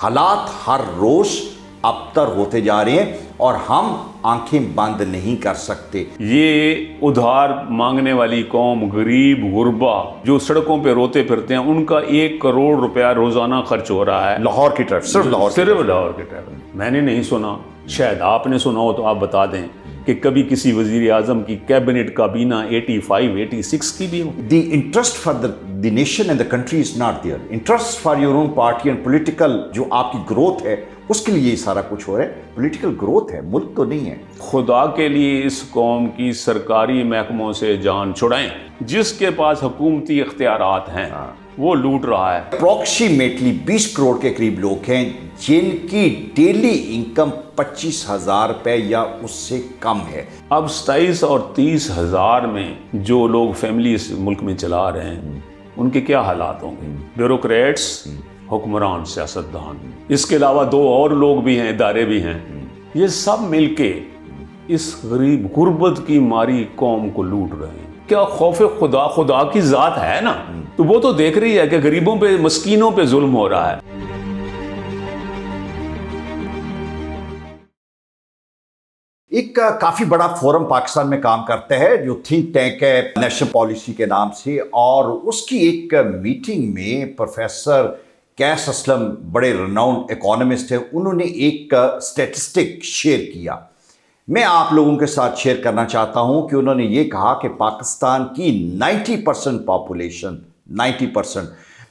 حالات ہر روز ابتر ہوتے جا رہے ہیں اور ہم آنکھیں بند نہیں کر سکتے۔ یہ ادھار مانگنے والی قوم، غریب غربا جو سڑکوں پہ روتے پھرتے ہیں، ان کا 1 کروڑ روپیہ روزانہ خرچ ہو رہا ہے لاہور کی طرف، صرف لاہور کی طرف۔ میں نے نہیں سنا، شاید آپ نے سنا ہو تو آپ بتا دیں کہ کبھی کسی وزیر اعظم کی کیبنٹ کابینہ 85 86 کی بھی ہو۔ The interest for the nation and the country is not there. Interest for your own party and political جو آپ کی گروتھ ہے اس کے لیے یہ سارا کچھ ہو رہا ہے۔ پولیٹیکل گروتھ ہے، ملک تو نہیں ہے۔ خدا کے لیے اس قوم کی سرکاری محکموں سے جان چھڑائیں۔ جس کے پاس حکومتی اختیارات ہیں وہ لوٹ رہا ہے۔ اپروکسیمیٹلی 20 کروڑ کے قریب لوگ ہیں جن کی ڈیلی انکم 25,000 روپے یا اس سے کم ہے۔ اب 27 اور 30 ہزار میں جو لوگ فیملی اس ملک میں چلا رہے ہیں ان کے کیا حالات ہوں گے؟ بیوروکریٹس، حکمران، سیاستدان، اس کے علاوہ 2 اور لوگ بھی ہیں، ادارے بھی ہیں، یہ سب مل کے اس غریب غربت کی ماری قوم کو لوٹ رہے ہیں۔ کیا خوف خدا کی ذات ہے نا، تو وہ تو دیکھ رہی ہے کہ غریبوں پہ، مسکینوں پہ ظلم ہو رہا ہے۔ ایک کافی بڑا فورم پاکستان میں کام کرتا ہے جو تھنک ٹینک ہے نیشنل پالیسی کے نام سے، اور اس کی ایک میٹنگ میں پروفیسر قیس اسلم، بڑے رناؤنڈ اکانومسٹ ہیں، انہوں نے ایک اسٹیٹسٹک شیئر کیا۔ میں آپ لوگوں کے ساتھ شیئر کرنا چاہتا ہوں کہ انہوں نے یہ کہا کہ پاکستان کی 90% پاپولیشن، 90%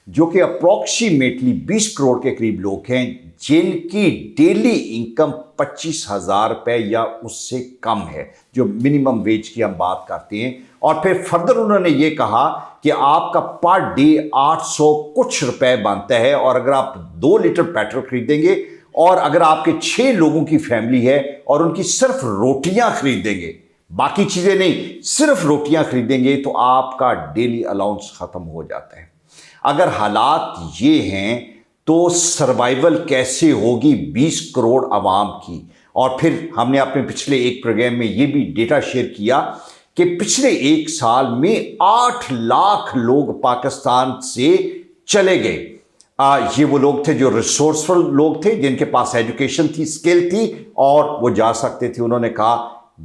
جو کہ اپروکسیمیٹلی 20 کروڑ کے قریب لوگ ہیں جن کی ڈیلی انکم 25,000 روپے یا اس سے کم ہے، جو منیمم ویج کی ہم بات کرتے ہیں۔ اور پھر فردر انہوں نے یہ کہا کہ آپ کا پر ڈے 800 کچھ روپے بنتا ہے، اور اگر آپ 2 لیٹر پیٹرول خریدیں گے اور اگر آپ کے 6 لوگوں کی فیملی ہے اور ان کی صرف روٹیاں خریدیں گے، باقی چیزیں نہیں، صرف روٹیاں خریدیں گے، تو آپ کا ڈیلی الاؤنس ختم ہو جاتا ہے۔ اگر حالات یہ ہیں تو سروائیول کیسے ہوگی 20 کروڑ عوام کی؟ اور پھر ہم نے اپنے پچھلے ایک پروگرام میں یہ بھی ڈیٹا شیئر کیا کہ پچھلے 1 سال میں 8 لاکھ لوگ پاکستان سے چلے گئے۔ یہ وہ لوگ تھے جو ریسورسفل لوگ تھے، جن کے پاس ایجوکیشن تھی، اسکل تھی، اور وہ جا سکتے تھے۔ انہوں نے کہا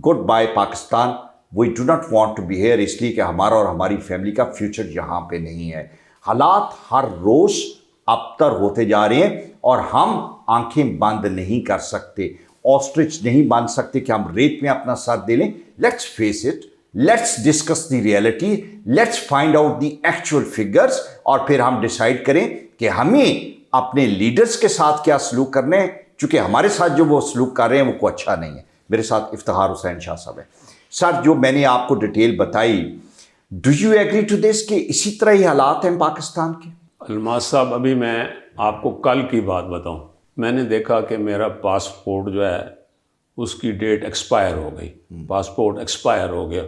good bye Pakistan, we do not want to be here, اس لیے کہ ہمارا اور ہماری فیملی کا فیوچر یہاں پہ نہیں ہے۔ حالات ہر روز ابتر ہوتے جا رہے ہیں اور ہم آنکھیں بند نہیں کر سکتے، آسٹرچ نہیں بن سکتے کہ ہم ریت میں اپنا سر دے لیں۔ Let's face it, let's discuss the reality, let's find out the actual figures, اور پھر ہم ڈیسائیڈ کریں کہ ہمیں اپنے لیڈرز کے ساتھ کیا سلوک کرنے ہیں، چونکہ ہمارے ساتھ جو وہ سلوک کر رہے ہیں وہ کوئی اچھا نہیں ہے۔ میرے ساتھ افتخار حسین شاہ صاحب ہے۔ سر، جو میں نے آپ کو ڈیٹیل بتائی، do you agree to this کہ اسی طرح ہی حالات ہیں پاکستان کے؟ الماس صاحب، ابھی میں آپ کو کل کی بات بتاؤں، میں نے دیکھا کہ میرا پاسپورٹ جو ہے اس کی ڈیٹ ایکسپائر ہو گئی، پاسپورٹ ایکسپائر ہو گیا،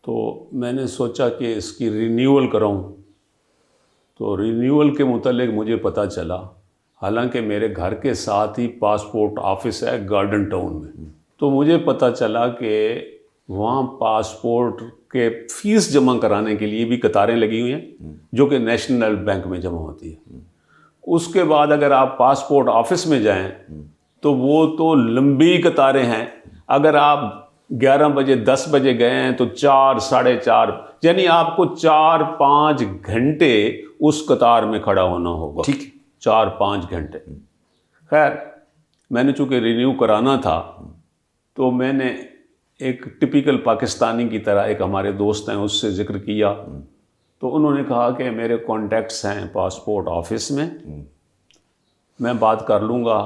تو میں نے سوچا کہ اس کی رینیول کراؤں۔ تو رینیول کے متعلق مجھے پتہ چلا، حالانکہ میرے گھر کے ساتھ ہی پاسپورٹ آفس ہے گارڈن ٹاؤن میں، تو مجھے پتہ چلا کہ وہاں پاسپورٹ کے فیس جمع کرانے کے لیے بھی قطاریں لگی ہوئی ہیں، جو کہ نیشنل بینک میں جمع ہوتی ہے۔ اس کے بعد اگر آپ پاسپورٹ آفس میں جائیں تو وہ تو لمبی قطاریں ہیں۔ اگر آپ 11 بجے 10 بجے گئے ہیں تو 4 ساڑھے 4، یعنی آپ کو 4-5 گھنٹے اس قطار میں کھڑا ہونا ہوگا۔ ٹھیک، 4-5 گھنٹے۔ خیر، میں نے چونکہ رینیو کرانا تھا تو میں نے ایک ٹپیکل پاکستانی کی طرح، ایک ہمارے دوست ہیں اس سے ذکر کیا، تو انہوں نے کہا کہ میرے کانٹیکٹس ہیں پاسپورٹ آفس میں بات کر لوں گا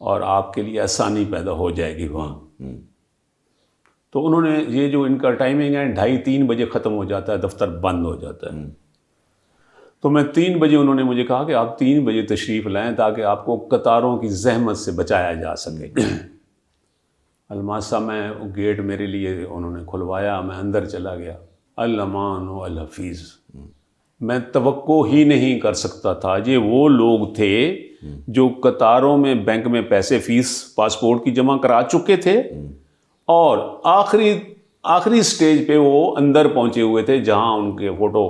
اور آپ کے لیے آسانی پیدا ہو جائے گی وہاں۔ تو انہوں نے، یہ جو ان کا ٹائمنگ ہے 2:30-3 بجے ختم ہو جاتا ہے، دفتر بند ہو جاتا ہے، تو میں 3 بجے، انہوں نے مجھے کہا کہ آپ 3 بجے تشریف لائیں تاکہ آپ کو قطاروں کی زحمت سے بچایا جا سکے۔ الماس صاحب، میں گیٹ میرے لیے انہوں نے کھلوایا، میں اندر چلا گیا۔ الامان و الحفیظ، میں توقع ہی نہیں کر سکتا تھا۔ یہ وہ لوگ تھے جو قطاروں میں بینک میں پیسے، فیس پاسپورٹ کی جمع کرا چکے تھے، اور آخری سٹیج پہ وہ اندر پہنچے ہوئے تھے جہاں ان کے فوٹو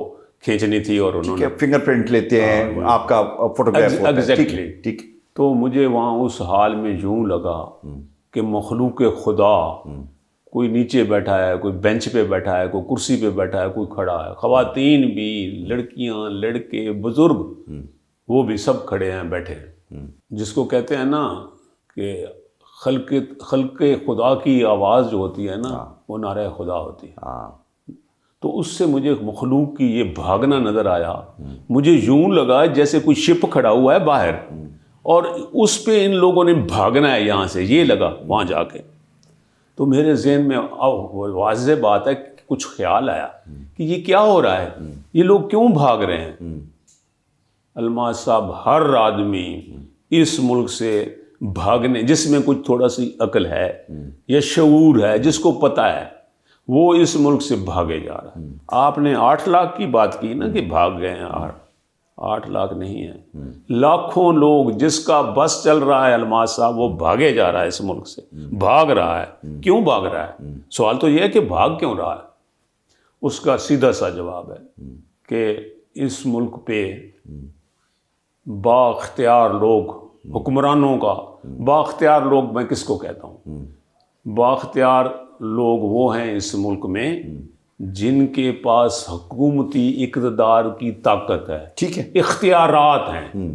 کھینچنی تھی اور انہوں نے فنگر پرنٹ لیتے ہیں، آپ کا فوٹوگراف ہوتا ہے. ایگزیکٹلی. ٹھیک. تو مجھے وہاں اس حال میں یوں لگا کہ مخلوق خدا کوئی نیچے بیٹھا ہے، کوئی بینچ پہ بیٹھا ہے، کوئی کرسی پہ بیٹھا ہے، کوئی کھڑا ہے، خواتین بھی، لڑکیاں، لڑکے، بزرگ، وہ بھی سب کھڑے ہیں، بیٹھے ہیں. جس کو کہتے ہیں نا کہ خلق خدا کی آواز جو ہوتی ہے نا وہ نعرہ خدا ہوتی ہے. تو اس سے مجھے مخلوق کی یہ بھاگنا نظر آیا. مجھے یوں لگا جیسے کوئی شپ کھڑا ہوا ہے باہر اور اس پہ ان لوگوں نے بھاگنا ہے یہاں سے، یہ لگا وہاں جا کے. تو میرے ذہن میں واضح بات ہے کہ کچھ خیال آیا کہ یہ کیا ہو رہا ہے، یہ لوگ کیوں بھاگ رہے ہیں. الماس صاحب، ہر آدمی اس ملک سے بھاگنے، جس میں کچھ تھوڑا سی عقل ہے یا شعور ہے، جس کو پتہ ہے، وہ اس ملک سے بھاگے جا رہا ہے. آپ نے 8 لاکھ کی بات کی نا کہ بھاگ گئے ہیں. 8 لاکھ نہیں ہیں، لاکھوں لوگ جس کا بس چل رہا ہے الماس صاحب، وہ بھاگے جا رہا ہے اس ملک سے، بھاگ رہا ہے. کیوں بھاگ رہا ہے؟ سوال تو یہ ہے کہ بھاگ کیوں رہا ہے. اس کا سیدھا سا جواب ہے کہ اس ملک پہ با اختیار لوگ، حکمرانوں کا با اختیار لوگ، میں کس کو کہتا ہوں؟ با اختیار لوگ وہ ہیں اس ملک میں جن کے پاس حکومتی اقتدار کی طاقت ہے. ٹھیک ہے. اختیارات ہیں،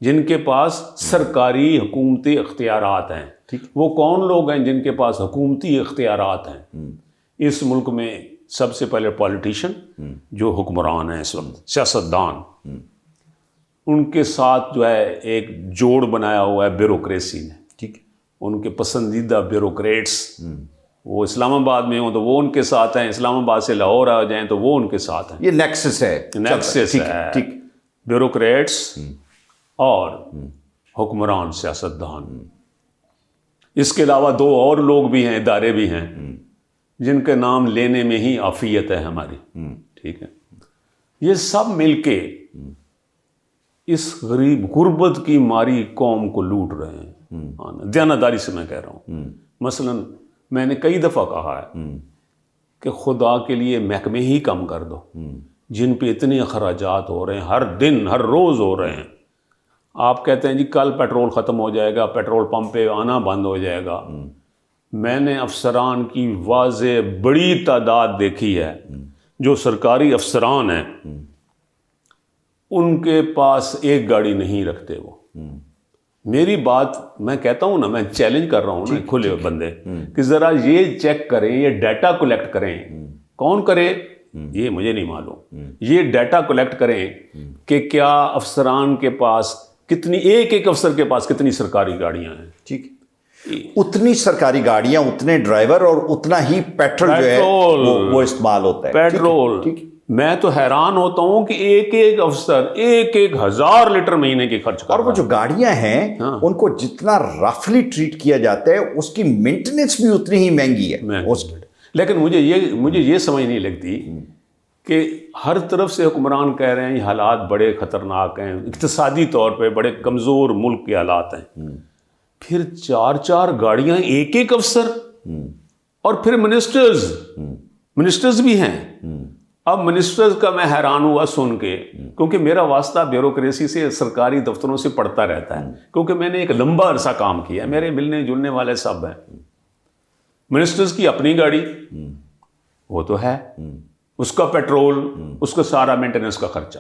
جن کے پاس سرکاری حکومتی اختیارات ہیں. وہ کون لوگ ہیں جن کے پاس حکومتی اختیارات ہیں اس ملک میں؟ سب سے پہلے پولیٹیشین، جو حکمران ہیں اس وقت، سیاستدان. ان کے ساتھ جو ہے ایک جوڑ بنایا ہوا ہے بیوروکریسی نے. ٹھیک. ان کے پسندیدہ بیوروکریٹس، وہ اسلام آباد میں ہوں تو وہ ان کے ساتھ ہیں، اسلام آباد سے لاہور آ جائیں تو وہ ان کے ساتھ ہیں. یہ نیکسس ہے. نیکسس ہے. ٹھیک. بیوروکریٹس اور حکمران سیاستدان. اس کے علاوہ 2 اور لوگ بھی ہیں، ادارے بھی ہیں، جن کے نام لینے میں ہی عافیت ہے ہماری. ٹھیک ہے. یہ سب مل کے اس غریب غربت کی ماری قوم کو لوٹ رہے ہیں. دیانتداری سے میں کہہ رہا ہوں. مثلا میں نے کئی دفعہ کہا ہے کہ خدا کے لیے محکمے ہی کم کر دو، جن پہ اتنے اخراجات ہو رہے ہیں، ہر دن ہر روز ہو رہے ہیں. آپ کہتے ہیں جی کل پیٹرول ختم ہو جائے گا، پیٹرول پمپ پہ آنا بند ہو جائے گا. میں نے افسران کی واضح بڑی تعداد دیکھی ہے جو سرکاری افسران ہیں، ان کے پاس ایک گاڑی نہیں رکھتے. وہ میری بات میں کہتا ہوں نا، میں چیلنج کر رہا ہوں نا کھلے ہوئے بندے کہ ذرا یہ چیک کریں، یہ ڈیٹا کلیکٹ کریں. کون کرے یہ مجھے نہیں معلوم. یہ ڈیٹا کلیکٹ کریں کہ کیا افسران کے پاس کتنی، ایک افسر کے پاس کتنی سرکاری گاڑیاں ہیں. ٹھیک. اتنی سرکاری گاڑیاں، اتنے ڈرائیور اور اتنا ہی پیٹرول جو ہے وہ استعمال ہوتا ہے. پیٹرول. میں تو حیران ہوتا ہوں کہ ایک افسر 1,000 لیٹر مہینے کے خرچ کر رہا ہے. اور وہ جو گاڑیاں ہیں ان کو جتنا رفلی ٹریٹ کیا جاتا ہے اس کی مینٹیننس بھی اتنی ہی مہنگی ہے. لیکن مجھے یہ سمجھ نہیں لگتی کہ ہر طرف سے حکمران کہہ رہے ہیں یہ حالات بڑے خطرناک ہیں، اقتصادی طور پہ بڑے کمزور ملک کے حالات ہیں. پھر 4 گاڑیاں، ایک افسر، اور پھر منسٹرز بھی ہیں. اب منسٹرز کا میں حیران ہوا سن کے، کیونکہ میرا واسطہ بیوروکریسی سے، سرکاری دفتروں سے پڑتا رہتا ہے، کیونکہ میں نے ایک لمبا عرصہ کام کیا. میرے ملنے جلنے والے سب ہیں. منسٹرز کی اپنی گاڑی وہ تو ہے، اس کا پیٹرول، اس کا سارا مینٹیننس کا خرچہ.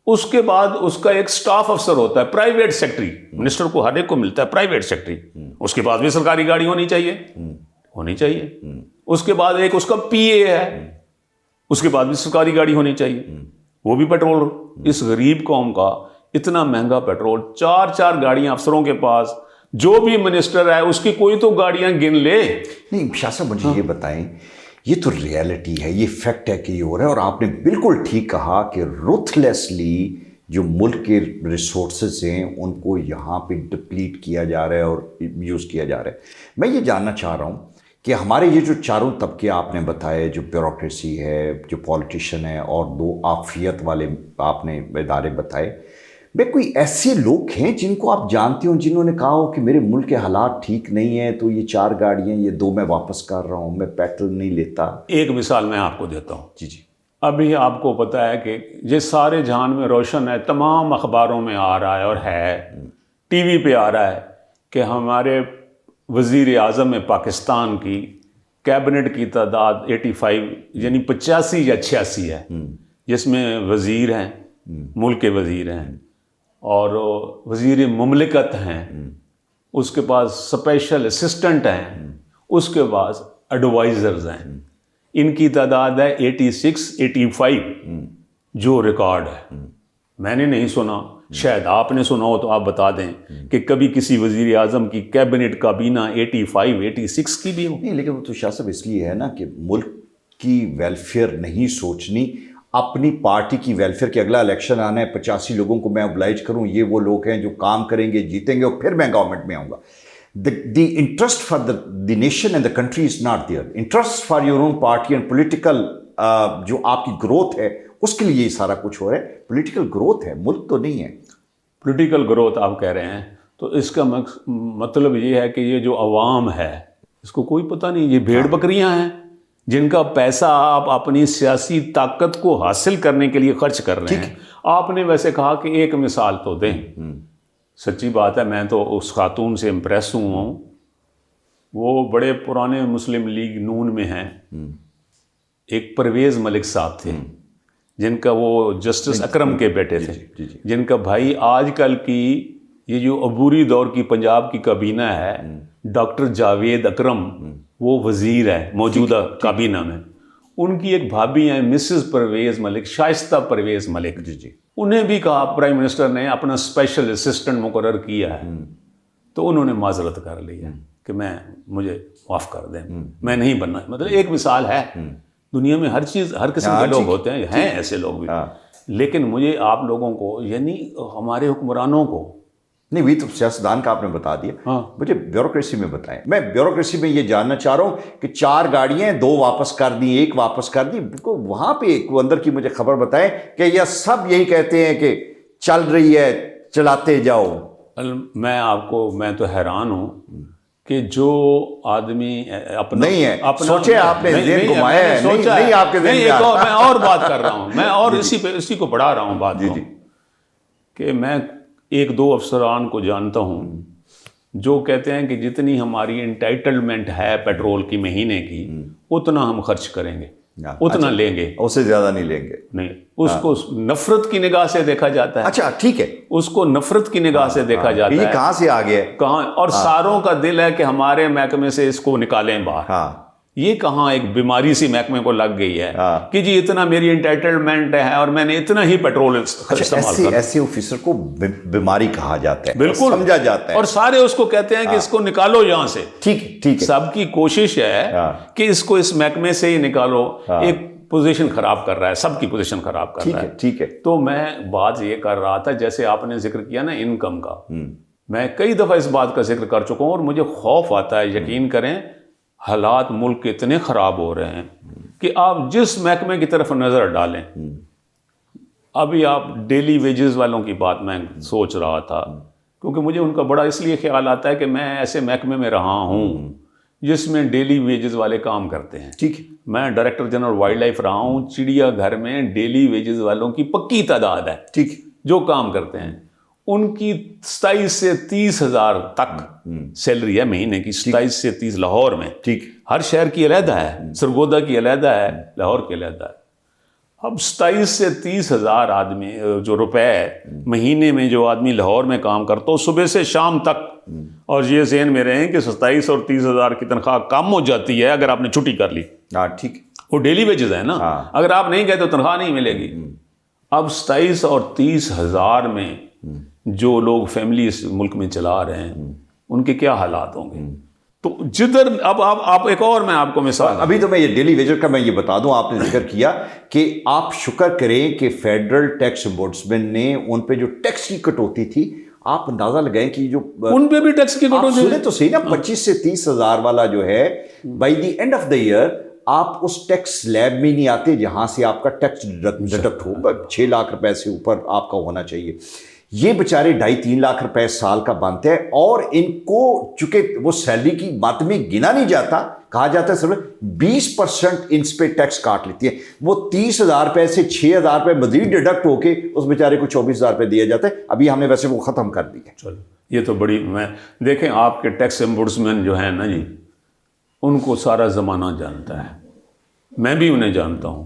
اس کے بعد اس کا ایک سٹاف افسر ہوتا ہے، پرائیویٹ سیکٹری. منسٹر کو ہر ایک کو ملتا ہے پرائیویٹ سیکٹری، اس کے پاس بھی سرکاری گاڑی ہونی چاہیے. اس کے بعد ایک اس کا پی اے ہے، اس کے بعد بھی سرکاری گاڑی ہونی چاہیے، وہ بھی پیٹرول. اس غریب قوم کا اتنا مہنگا پیٹرول، 4 گاڑیاں افسروں کے پاس. جو بھی منسٹر ہے اس کی کوئی تو گاڑیاں گن لے. نہیں شاہ صاحب، مجھے یہ بتائیں، یہ تو ریالٹی ہے، یہ فیکٹ ہے کہ یہ ہو رہا ہے. اور آپ نے بالکل ٹھیک کہا کہ روتھلیسلی جو ملک کے ریسورسز ہیں ان کو یہاں پہ ڈپلیٹ کیا جا رہا ہے اور یوز کیا جا رہا ہے. میں یہ جاننا چاہ رہا ہوں کہ ہمارے یہ جو چاروں طبقے آپ نے بتائے، جو بیوروکریسی ہے، جو پولیٹیشین ہے، اور 2 عافیت والے آپ نے ادارے بتائے، میں کوئی ایسے لوگ ہیں جن کو آپ جانتے ہوں جنہوں نے کہا ہو کہ میرے ملک کے حالات ٹھیک نہیں ہیں تو یہ 4 گاڑیاں، یہ 2 میں واپس کر رہا ہوں، میں پیٹرول نہیں لیتا؟ ایک مثال میں آپ کو دیتا ہوں. جی. ابھی آپ کو پتہ ہے کہ یہ سارے جہان میں روشن ہے، تمام اخباروں میں آ رہا ہے اور ہے، ٹی وی پہ آ رہا ہے کہ ہمارے وزیر اعظم پاکستان کی کیبنٹ کی تعداد 85 یعنی 85 یا 86 ہے، جس میں وزیر ہیں، ملک کے وزیر ہیں اور وزیر مملکت ہیں، اس کے پاس اسپیشل اسسٹنٹ ہیں، اس کے پاس ایڈوائزرز ہیں. ان کی تعداد ہے 86-85 جو ریکارڈ ہے. میں نے نہیں سنا، شاید آپ نے سنا ہو تو آپ بتا دیں کہ کبھی کسی وزیر اعظم کی کیبنٹ کابینہ 85-86 کی بھی ہو. نہیں، لیکن وہ تو شاہ صاحب اس لیے ہے نا کہ ملک کی ویلفیئر نہیں سوچنی، اپنی پارٹی کی ویلفیئر. کہ اگلا الیکشن آنا ہے، 85 لوگوں کو میں اوبلائج کروں، یہ وہ لوگ ہیں جو کام کریں گے، جیتیں گے، اور پھر میں گورنمنٹ میں آؤں گا. The interest for the nation and the country is not there. Interest for your own party and political جو آپ کی گروتھ ہے اس کے لیے یہ سارا کچھ ہو رہا ہے. پولیٹیکل گروتھ ہے، ملک تو نہیں ہے. پولیٹیکل گروتھ آپ کہہ رہے ہیں تو اس کا مطلب یہ ہے کہ یہ جو عوام ہے اس کو کوئی پتہ نہیں، یہ بھیڑ بکریاں ہیں جن کا پیسہ آپ اپنی سیاسی طاقت کو حاصل کرنے کے لیے خرچ کر رہے ہیں. آپ نے ویسے کہا کہ ایک مثال تو دیں. سچی بات ہے، میں تو اس خاتون سے امپریس ہوں، وہ بڑے پرانے مسلم لیگ نون میں ہیں. ایک پرویز ملک صاحب تھے جن کا وہ جسٹس اکرم کے بیٹے تھے، جن کا بھائی آج کل کی یہ جو عبوری دور کی پنجاب کی کابینہ ہے، ڈاکٹر جاوید اکرم وہ وزیر ہے موجودہ کابینہ میں. ان کی ایک بھابھی ہیں مسز پرویز ملک، شائستہ پرویز ملک. انہیں بھی کہا پرائم منسٹر نے اپنا اسپیشل اسسٹنٹ مقرر کیا ہے، تو انہوں نے معذرت کر لی ہے کہ مجھے معاف کر دیں، میں نہیں بننا. مطلب ایک مثال ہے، دنیا میں ہر قسم کے لوگ ہوتے ہیں ایسے لوگ بھی. لیکن مجھے آپ لوگوں کو یعنی ہمارے حکمرانوں کو نہیں، وہی تو سیاستدان کا آپ نے بتا دیا. مجھے بیوروکریسی میں بتائیں. میں بیوروکریسی میں یہ جاننا چاہ رہا ہوں کہ 4 گاڑیاں 2 واپس کر دیں، 1 واپس کر دی. وہاں پہ اندر کی مجھے خبر بتائیں کہ یہ سب یہی کہتے ہیں کہ چل رہی ہے، چلاتے جاؤ. میں تو حیران ہوں کہ جو آدمی اپنا نہیں ہے، سوچے آپ نے ذہن گھمایا ہے. نہیں آپ کے ذہن میں اور بات کر رہا ہوں، میں اور اسی کو بڑھا رہا ہوں بات کہ میں 1-2 افسران کو جانتا ہوں جو کہتے ہیں کہ جتنی ہماری انٹائٹلمنٹ ہے پیٹرول کی مہینے کی اتنا ہم خرچ کریں گے، اتنا لیں گے، اس سے زیادہ نہیں لیں گے. نہیں، اس کو نفرت کی نگاہ سے دیکھا جاتا ہے. اچھا ٹھیک ہے، اس کو نفرت کی نگاہ سے دیکھا جاتا ہے. یہ کہاں سے آ گیا؟ کہاں؟ اور ساروں کا دل ہے کہ ہمارے محکمے سے اس کو نکالیں باہر. یہ کہاں ایک بیماری سی محکمے کو لگ گئی ہے کہ جی اتنا میری انٹائٹلمنٹ ہے اور میں نے اتنا ہی پیٹرول استعمال کرنا. ایسے آفیسر کو بیماری کہا جاتا ہے، بالکل سمجھا جاتا ہے، اور سارے اس کو کہتے ہیں کہ اس کو نکالو یہاں سے. ٹھیک ہے، سب کی کوشش ہے کہ اس کو اس محکمے سے ہی نکالو. ایک پوزیشن خراب کر رہا ہے، سب کی پوزیشن خراب کر رہا ہے. ٹھیک ہے. تو میں بات یہ کر رہا تھا، جیسے آپ نے ذکر کیا نا انکم کا، میں کئی دفعہ اس بات کا ذکر کر چکا ہوں اور مجھے خوف آتا ہے. یقین کریں حالات ملک کے اتنے خراب ہو رہے ہیں کہ آپ جس محکمے کی طرف نظر ڈالیں. ابھی آپ ڈیلی ویجز والوں کی بات میں سوچ رہا تھا کیونکہ مجھے ان کا بڑا اس لیے خیال آتا ہے کہ میں ایسے محکمے میں رہا ہوں جس میں ڈیلی ویجز والے کام کرتے ہیں. ٹھیک ہے. میں ڈائریکٹر جنرل وائلڈ لائف رہا ہوں. چڑیا گھر میں ڈیلی ویجز والوں کی پکی تعداد ہے، ٹھیک، جو کام کرتے ہیں. ان کی 27 سے 30 ہزار تک سیلری ہے مہینے کی. 27 سے 30 لاہور میں. ٹھیک. ہر شہر کی علیحدہ ہے، سرگودا کی علیحدہ ہے، لاہور کی علیحدہ ہے. اب 27 سے 30 ہزار آدمی جو روپے مہینے میں جو آدمی لاہور میں کام کرتا ہو صبح سے شام تک، اور یہ ذہن میں رہیں کہ 27 اور 30 ہزار کی تنخواہ کم ہو جاتی ہے اگر آپ نے چھٹی کر لی. ٹھیک. وہ ڈیلی ویجز ہے نا، اگر آپ نہیں گئے تو تنخواہ نہیں ملے گی. اب 27 اور 30 ہزار میں جو لوگ فیملی اس ملک میں چلا رہے ہیں ان کے کیا حالات ہوں گے. تو جدھر اب آپ ایک اور میں آپ کو مثال، ابھی تو میں یہ ڈیلی ویجر کا میں یہ بتا دوں، آپ نے ذکر کیا کہ آپ شکر کریں کہ فیڈرل ٹیکس امبوڈسمین نے ان پہ جو ٹیکس کی کٹوتی تھی، آپ اندازہ لگائیں کہ جو ان پہ بھی ٹیکس کی کٹوتی سنیں تو صحیح نا، 25 سے 30 ہزار والا جو ہے by the end of the year آپ اس ٹیکس سلیب میں نہیں آتے جہاں سے آپ کا ٹیکس ڈیڈکٹ ہوگا. 6 لاکھ روپے سے اوپر آپ کا ہونا چاہیے. یہ بیچارے 2.5-3 لاکھ روپے سال کا بنتے ہیں، اور ان کو چونکہ وہ سیلری کی بات میں گنا نہیں جاتا، کہا جاتا ہے صرف 20% ان پہ ٹیکس کاٹ لیتی ہے، وہ 30,000 روپے سے 6,000 روپے مزید ڈیڈکٹ ہو کے اس بیچارے کو 24,000 روپے دیا جاتا ہے۔ ابھی ہم نے ویسے وہ ختم کر دی ہے۔ چلو یہ تو بڑی دیکھیں آپ کے ٹیکس امبوڈسمین جو ہیں نا جی، ان کو سارا زمانہ جانتا ہے، میں بھی انہیں جانتا ہوں۔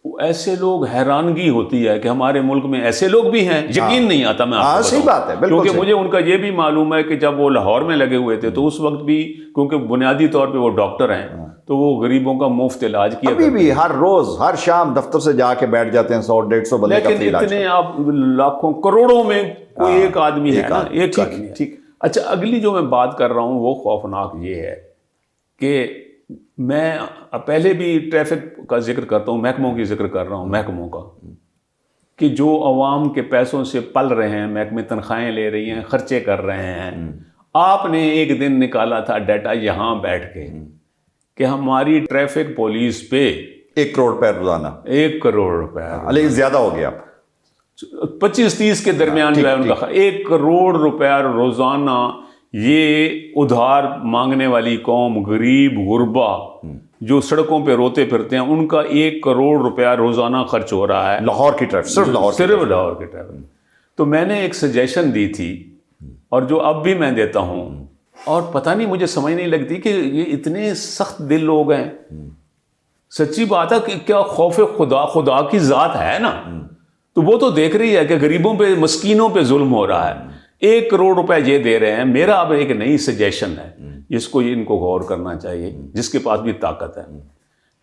ایسے لوگ حیرانگی ہوتی ہے کہ ہمارے ملک میں ایسے لوگ بھی ہیں، یقین نہیں آتا میں آپ کو صحیح بات ہے، بالکل کیونکہ مجھے ان کا یہ بھی معلوم ہے کہ جب وہ لاہور میں لگے ہوئے تھے تو اس وقت بھی کیونکہ بنیادی طور پہ وہ ڈاکٹر ہیں تو وہ غریبوں کا مفت علاج کیا ابھی بھی ہر روز ہر شام دفتر سے جا کے بیٹھ جاتے ہیں 100-150 بندے کا لیکن اتنے آپ لاکھوں کروڑوں میں کوئی ایک آدمی ہے نا، ایک آدمی ہے۔ ٹھیک۔ اچھا اگلی جو میں بات کر رہا ہوں وہ خوفناک یہ ہے کہ میں پہلے بھی ٹریفک کا ذکر کرتا ہوں، محکموں کی ذکر کر رہا ہوں، محکموں کا، کہ جو عوام کے پیسوں سے پل رہے ہیں، محکمے تنخواہیں لے رہی ہیں، خرچے کر رہے ہیں۔ آپ نے ایک دن نکالا تھا ڈیٹا یہاں بیٹھ کے کہ ہماری ٹریفک پولیس پہ 1 کروڑ روپے روزانہ، 1 کروڑ روپے، لیکن زیادہ ہو گیا اب 25-30 کے درمیان جو ہے ان کا 1 کروڑ روپے روزانہ۔ یہ ادھار مانگنے والی قوم، غریب غربا جو سڑکوں پہ روتے پھرتے ہیں، ان کا 1 کروڑ روپیہ روزانہ خرچ ہو رہا ہے لاہور کی ٹریفک، صرف لاہور کی ٹریفک۔ تو میں نے ایک سجیشن دی تھی اور جو اب بھی میں دیتا ہوں، اور پتہ نہیں مجھے سمجھ نہیں لگتی کہ یہ اتنے سخت دل لوگ ہیں۔ سچی بات ہے کہ کیا خوف خدا کی ذات ہے نا، تو وہ تو دیکھ رہی ہے کہ غریبوں پہ مسکینوں پہ ظلم ہو رہا ہے، 1 کروڑ روپے یہ دے رہے ہیں۔ میرا اب ایک نئی سجیشن ہے جس کو ان کو غور کرنا چاہیے، جس کے پاس بھی طاقت ہے،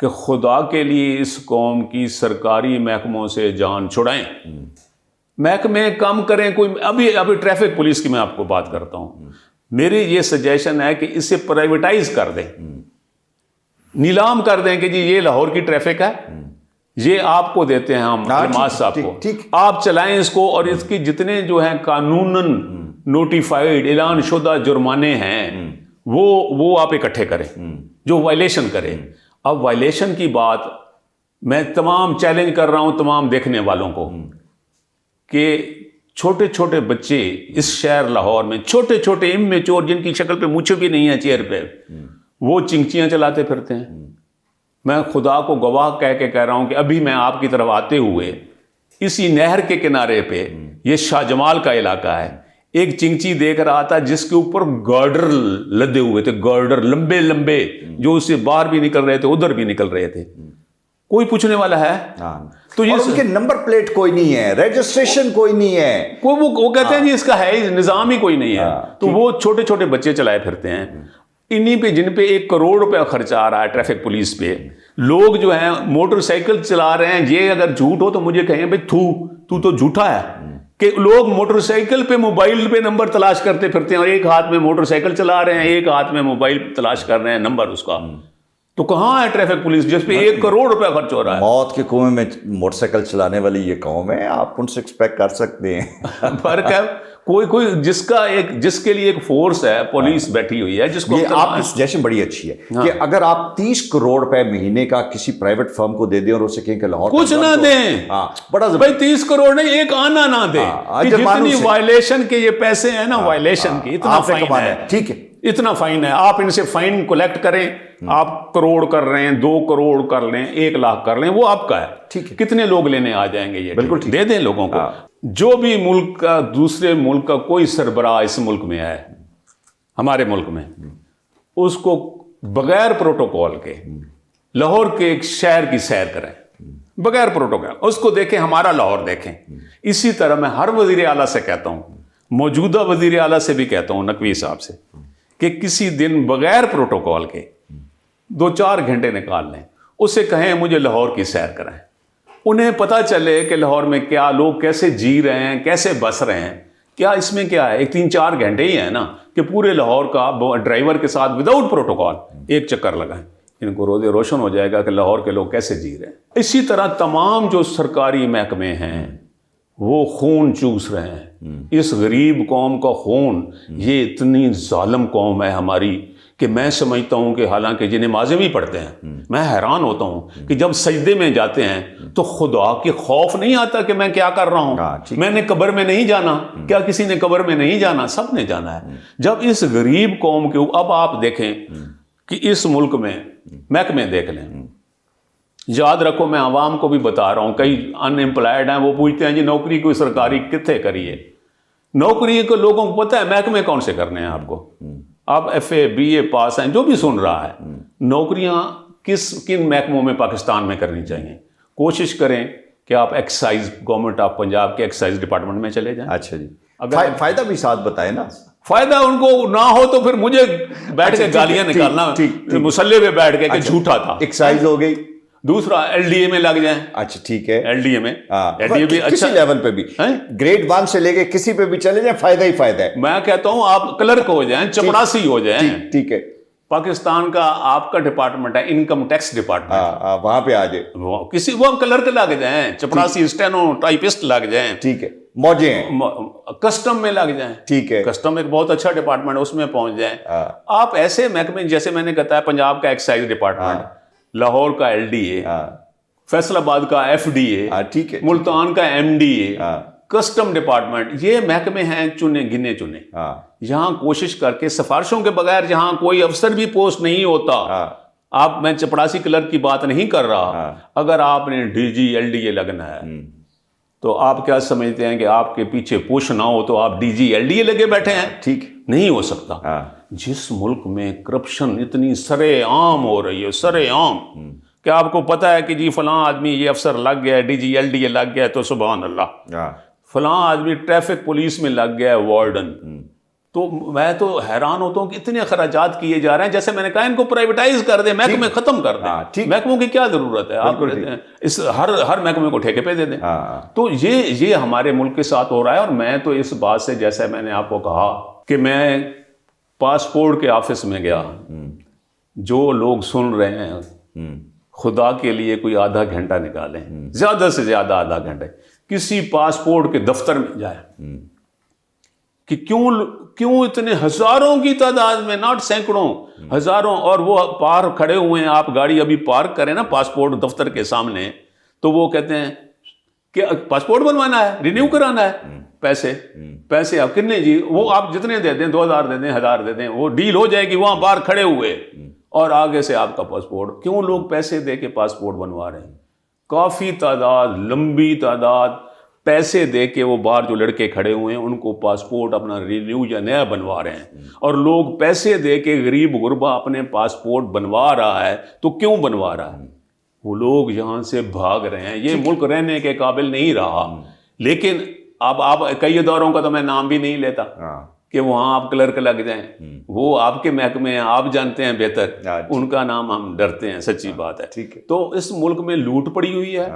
کہ خدا کے لیے اس قوم کی سرکاری محکموں سے جان چھڑائیں، محکمے کم کریں۔ کوئی ابھی ٹریفک پولیس کی میں آپ کو بات کرتا ہوں، میری یہ سجیشن ہے کہ اسے پرائیویٹائز کر دیں، نیلام کر دیں کہ جی یہ لاہور کی ٹریفک ہے، یہ آپ کو دیتے ہیں ہم علماز صاحب کو، آپ چلائیں اس کو، اور اس کی جتنے جو ہیں قانوناً نوٹیفائیڈ اعلان شدہ جرمانے ہیں وہ آپ اکٹھے کریں جو وائلیشن کرے۔ اب وائلیشن کی بات میں تمام چیلنج کر رہا ہوں تمام دیکھنے والوں کو کہ چھوٹے چھوٹے بچے اس شہر لاہور میں، چھوٹے چھوٹے امیچور جن کی شکل پہ مونچھیں بھی نہیں ہیں چہرے پہ، وہ چنگچیاں چلاتے پھرتے ہیں۔ میں خدا کو گواہ کہہ کے کہہ رہا ہوں کہ ابھی میں آپ کی طرف آتے ہوئے اسی نہر کے کنارے پہ، یہ شاہ جمال کا علاقہ ہے، ایک چنگچی دیکھ رہا تھا جس کے اوپر گارڈر لدے ہوئے تھے، گارڈر لمبے لمبے جو اس سے باہر بھی نکل رہے تھے ادھر بھی نکل رہے تھے، کوئی پوچھنے والا ہے؟ تو یہ ان کے نمبر پلیٹ کوئی نہیں ہے، رجسٹریشن کوئی نہیں ہے، وہ کہتے ہیں جی اس کا ہے نظام ہی کوئی نہیں ہے، تو وہ چھوٹے چھوٹے بچے چلائے پھرتے ہیں انہی پہ، جن پہ 1 کروڑ روپے خرچہ آ رہا ہے ٹریفک پولیس پہ۔ لوگ جو ہیں موٹر سائیکل چلا رہے ہیں، یہ اگر جھوٹ ہو تو مجھے کہیں بھائی تو جھوٹا ہے، کہ لوگ موٹر سائیکل پہ موبائل پہ نمبر تلاش کرتے پھرتے ہیں، اور ایک ہاتھ میں موٹر سائیکل چلا رہے ہیں، ایک ہاتھ میں موبائل تلاش کر رہے ہیں نمبر اس کا، تو کہاں ہے ٹریفک پولیس جس پہ 1 کروڑ روپے خرچ ہو رہا ہے؟ موت کے کنویں میں موٹر سائیکل چلانے والی یہ قوم ہے، آپ ان سے ایکسپیکٹ کر سکتے ہیں۔ فرق ہے، کوئی جس کے لیے ایک فورس ہے، پولیس بیٹھی ہوئی ہے جس کو۔ یہ آپ کی سجیشن بڑی اچھی ہے کہ اگر آپ 30 کروڑ روپے مہینے کا کسی پرائیویٹ فرم کو دے دیں اور اسے کہیں کہ لاہور کچھ نہ دیں، بڑا بھائی 30 کروڑ نہیں، ایک آنا نہ دیں، جتنی وائلیشن کے یہ پیسے ہیں نا، وائلیشن کی اتنا فائن ہے، ٹھیک ہے، اتنا فائن ہے، آپ ان سے فائن کلیکٹ کریں، آپ کروڑ کر رہے ہیں، 2 کروڑ کر لیں، 1 لاکھ کر لیں، وہ آپ کا ہے، ٹھیک ہے، کتنے لوگ لینے آ جائیں گے؟ یہ بالکل دے دیں لوگوں کو۔ جو بھی ملک کا، دوسرے ملک کا کوئی سربراہ اس ملک میں ہے، ہمارے ملک میں، اس کو بغیر پروٹوکول کے لاہور کے ایک شہر کی سیر کریں، بغیر پروٹوکول، اس کو دیکھیں، ہمارا لاہور دیکھیں۔ اسی طرح میں ہر وزیر اعلیٰ سے کہتا ہوں، موجودہ وزیر اعلیٰ سے بھی کہتا ہوں، نقوی صاحب سے، کہ کسی دن بغیر پروٹوکول کے 2-4 گھنٹے نکال لیں، اسے کہیں مجھے لاہور کی سیر کرائیں، انہیں پتہ چلے کہ لاہور میں کیا لوگ کیسے جی رہے ہیں، کیسے بس رہے ہیں، کیا اس میں کیا ہے، ایک 3-4 گھنٹے ہی ہے نا کہ پورے لاہور کا ڈرائیور کے ساتھ وداؤٹ پروٹوکول ایک چکر لگائیں، ان کو روز روشن ہو جائے گا کہ لاہور کے لوگ کیسے جی رہے ہیں۔ اسی طرح تمام جو سرکاری محکمے ہیں وہ خون چوس رہے ہیں، اس غریب قوم کا خون، یہ اتنی ظالم قوم ہے ہماری کہ میں سمجھتا ہوں کہ حالانکہ جنہیں نمازیں بھی پڑھتے ہیں، میں حیران ہوتا ہوں کہ جب سجدے میں جاتے ہیں تو خدا کے خوف نہیں آتا کہ میں کیا کر رہا ہوں، میں نے قبر میں نہیں جانا، کیا کسی نے قبر میں نہیں جانا؟ سب نے جانا ہے۔ جب اس غریب قوم کے، اب آپ دیکھیں کہ اس ملک میں محکمے دیکھ لیں، یاد رکھو میں عوام کو بھی بتا رہا ہوں، کئی ان امپلائڈ ہیں، وہ پوچھتے ہیں جی نوکری کوئی سرکاری کتنے کریے؟ نوکری کو لوگوں کو پتہ ہے محکمے کون سے کرنے ہیں آپ کو، آپ ایف اے بی اے پاس ہیں، جو بھی سن رہا ہے، نوکریاں کن محکموں میں پاکستان میں کرنی چاہیے؟ کوشش کریں کہ آپ ایکسائز، گورنمنٹ آف پنجاب کے ایکسائز ڈپارٹمنٹ میں چلے جائیں۔ اچھا جی، فائدہ بھی ساتھ بتائیں نا۔ فائدہ ان کو نہ ہو تو پھر مجھے بیٹھ کے گالیاں نکالنا مسلح پہ بیٹھ کے کہ جھوٹا تھا۔ ایکسائز ہو گئی، دوسرا ایل ڈی اے میں لگ جائیں۔ اچھا ٹھیک ہے، ایل ڈی اے میں بھی اچھا لیول پہ بھی، گریڈ 1 سے لے کے کسی پہ بھی چلے جائیں، فائدہ ہی فائدہ ہے۔ میں کہتا ہوں آپ کلرک ہو جائیں، چپڑاسی ہو جائیں، ٹھیک ہے، پاکستان کا آپ کا ڈپارٹمنٹ ہے انکم ٹیکس ڈپارٹمنٹ، وہاں پہ آ جائے، کسی وہ کلرک لگ جائیں، چپڑاسی اسٹینو ٹائپسٹ لگ جائیں، ٹھیک ہے، موجے ہیں، کسٹم میں لگ جائیں، ٹھیک ہے، کسٹم ایک بہت اچھا ڈپارٹمنٹ ہے، اس میں پہنچ جائیں۔ آپ ایسے محکمے جیسے میں نے کہتا ہے پنجاب کا ایکسائز ڈپارٹمنٹ، لاہور کا ایل ڈی اے، فیصل آباد کا ایف ڈی اے، ٹھیک ہے، ملتان کا M D A, custom department, یہ محکمے ہیں چنے گنے چنے۔ یہاں کوشش کر کے سفارشوں کے بغیر جہاں کوئی افسر بھی پوسٹ نہیں ہوتا، آپ، میں چپڑاسی کلرک کی بات نہیں کر رہا، اگر آپ نے D G L D A لگنا ہے تو آپ کیا سمجھتے ہیں کہ آپ کے پیچھے پوش نہ ہو تو آپ D G L D A لگے بیٹھے ہیں؟ ٹھیک نہیں ہو سکتا۔ جس ملک میں کرپشن اتنی سرے عام ہو رہی ہے، سرے عام، کہ آپ کو پتا ہے کہ جی فلاں آدمی یہ افسر لگ گیا ہے، D G L D A لگ گیا ہے تو سبحان اللہ، فلاں آدمی ٹریفک پولیس میں لگ گیا ہے، وارڈن، تو میں تو حیران ہوتا ہوں کہ اتنے اخراجات کیے جا رہے ہیں، جیسے میں نے کہا ان کو پرائیویٹائز کر دیں، محکمے ختم کر دیں، محکموں کی کیا ضرورت ہے؟ آپ اس ہر محکمے کو ٹھیکے پہ دے دیں۔ تو یہ ہمارے ملک کے ساتھ ہو رہا ہے، اور میں تو اس بات سے، جیسے میں نے آپ کو کہا کہ میں پاسپورٹ کے آفس میں گیا، جو لوگ سن رہے ہیں خدا کے لیے کوئی آدھا گھنٹہ نکالیں، زیادہ سے زیادہ آدھا گھنٹے، کسی پاسپورٹ کے دفتر میں جائیں، کہ کیوں اتنے ہزاروں کی تعداد میں، ناٹ سینکڑوں، ہزاروں، اور وہ پار کھڑے ہوئے ہیں، آپ گاڑی ابھی پارک کریں نا پاسپورٹ دفتر کے سامنے، تو وہ کہتے ہیں کہ پاسپورٹ بنوانا ہے، رینیو کرانا ہے، پیسے آپ کتنے جی؟ وہ آپ جتنے دے دیں، 2000 دے دیں، 1000 دے دیں، وہ ڈیل ہو جائے گی وہاں باہر کھڑے ہوئے، اور آگے سے آپ کا پاسپورٹ۔ کیوں لوگ پیسے دے کے پاسپورٹ بنوا رہے ہیں؟ کافی تعداد، لمبی تعداد، پیسے دے کے وہ باہر جو لڑکے کھڑے ہوئے ہیں ان کو پاسپورٹ اپنا رینیو یا نیا بنوا رہے ہیں، اور لوگ پیسے دے کے غریب غربا اپنے پاسپورٹ بنوا رہا ہے، تو کیوں بنوا رہا ہے؟ وہ لوگ یہاں سے بھاگ رہے ہیں، یہ ملک رہنے کے قابل نہیں رہا۔ لیکن اب آپ کئی اداروں کا تو میں نام بھی نہیں لیتا کہ وہاں آپ کلرک لگ جائیں، وہ آپ کے محکمے ہیں، آپ جانتے ہیں بہتر، ان کا نام ہم ڈرتے ہیں، سچی بات ہے۔ تو اس ملک میں لوٹ پڑی ہوئی ہے،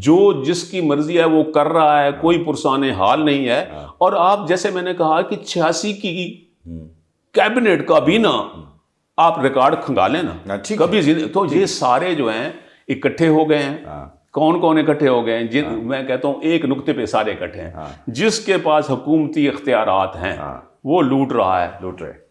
جو جس کی مرضی ہے وہ کر رہا ہے، کوئی پرسان حال نہیں ہے۔ اور آپ جیسے میں نے کہا کہ 86 کی کیبنٹ کابینہ آپ ریکارڈ کھنگالیں نا کبھی، تو یہ سارے جو ہیں اکٹھے ہو گئے ہیں۔ کون کون اکٹھے ہو گئے ہیں؟ میں کہتا ہوں ایک نقطے پہ سارے اکٹھے ہیں، جس کے پاس حکومتی اختیارات ہیں وہ لوٹ رہا ہے،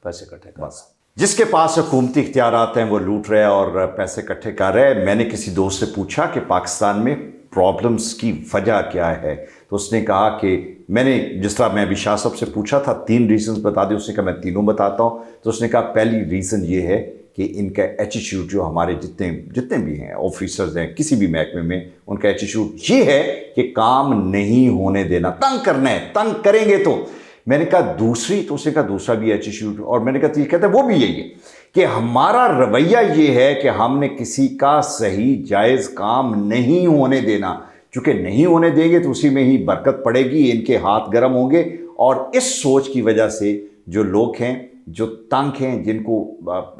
پیسے اکٹھے کر، بس جس کے پاس حکومتی اختیارات ہیں وہ لوٹ رہے اور پیسے اکٹھے کر رہے ہیں۔ میں نے کسی دوست سے پوچھا کہ پاکستان میں پرابلمس کی وجہ کیا ہے، تو اس نے کہا کہ میں نے، جس طرح میں ابھی شاہ صاحب سے پوچھا تھا 3 ریزنز بتا دیں، اس نے کہا میں تینوں بتاتا ہوں۔ تو اس نے کہا پہلی ریزن یہ ہے کہ ان کا ایٹیٹیوڈ، جو ہمارے جتنے بھی ہیں آفیسرز ہیں کسی بھی محکمے میں، ان کا ایٹیٹیوڈ یہ ہے کہ کام نہیں ہونے دینا، تنگ کرنا ہے، تنگ کریں گے تو۔ میں نے کہا دوسری، تو اس نے کہا دوسرا بھی ایٹیٹیوڈ، اور میں نے کہا یہ کہتا ہے وہ بھی یہی ہے کہ ہمارا رویہ یہ ہے کہ ہم نے کسی کا صحیح جائز کام نہیں ہونے دینا، چونکہ نہیں ہونے دیں گے تو اسی میں ہی برکت پڑے گی، ان کے ہاتھ گرم ہوں گے۔ اور اس سوچ کی وجہ سے جو لوگ ہیں جو تنگ ہیں، جن کو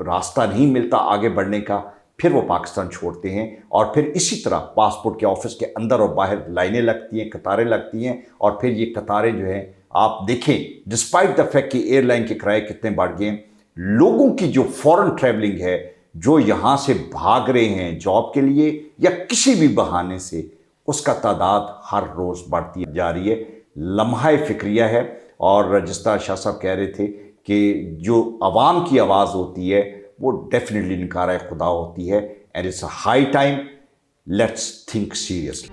راستہ نہیں ملتا آگے بڑھنے کا، پھر وہ پاکستان چھوڑتے ہیں، اور پھر اسی طرح پاسپورٹ کے آفس کے اندر اور باہر لائنیں لگتی ہیں، قطاریں لگتی ہیں، اور پھر یہ قطاریں جو ہیں آپ دیکھیں ڈسپائٹ دا فیکٹ کہ ایئر لائن کے کرائے کتنے بڑھ گئے ہیں، لوگوں کی جو فورن ٹریولنگ ہے، جو یہاں سے بھاگ رہے ہیں جاب کے لیے یا کسی بھی بہانے سے، اس کا تعداد ہر روز بڑھتی جا رہی ہے۔ لمحہ فکریہ ہے، اور جس طرح شاہ صاحب کہہ رہے تھے کہ جو عوام کی آواز ہوتی ہے وہ ڈیفینیٹلی نکارہ خدا ہوتی ہے. And it's a high time let's think seriously.